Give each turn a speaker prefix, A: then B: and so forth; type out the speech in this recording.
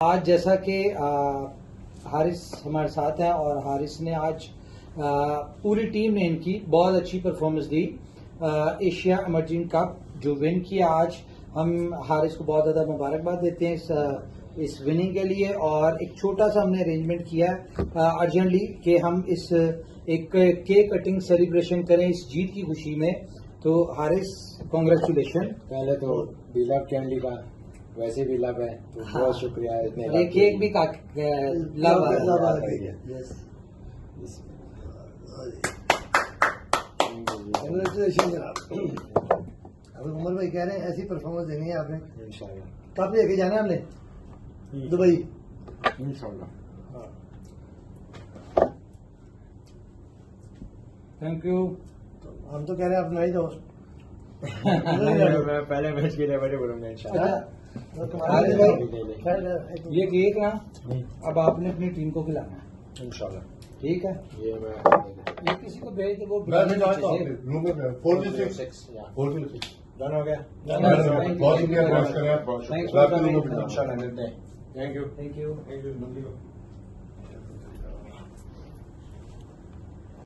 A: आज जैसा कि हारिस हमारे साथ हैं और हारिस ने आज पूरी टीम ने इनकी बहुत अच्छी परफॉर्मेंस दी। एशिया इमर्जिंग कप जो विन किया, आज हम हारिस को बहुत ज़्यादा मुबारकबाद देते हैं इस विनिंग के लिए। और एक छोटा सा हमने अरेंजमेंट किया अर्जेंटली कि हम इस एक केक कटिंग सेलिब्रेशन करें इस जीत की खुशी में। तो हारिस, कॉन्ग्रेचुलेशन।
B: पहले तो बिलव कैंडी का वैसे भी लव है, तो बहुत शुक्रिया इतने
A: ये केक भी लव
B: है।
C: अब उमर भाई कह रहे हैं ऐसी परफॉर्मेंस देनी है आपने
B: इंशाल्लाह।
C: कब लेके जाना है हमने दुबई?
B: इंशाल्लाह।
A: Thank you.
C: हम तो कह रहे हैं आप नहीं दो।
B: मैं पहले मैच के लिए बड़े बोलूंगा इंशाल्लाह।
A: हारिस भाई, ये केक ना अब आपने अपनी टीम को खिलाना है
B: इंशाल्लाह।
A: ठीक है?
B: ये मैं
A: ये किसी को भेज दे, वो
B: डन हो गया।
D: बहुत शुक्रिया, बहुत शुक्रिया।
A: Thanks for coming.
B: इंशाल्लाह मिलते हैं। Thank you.
A: Thank you.
B: Thank you.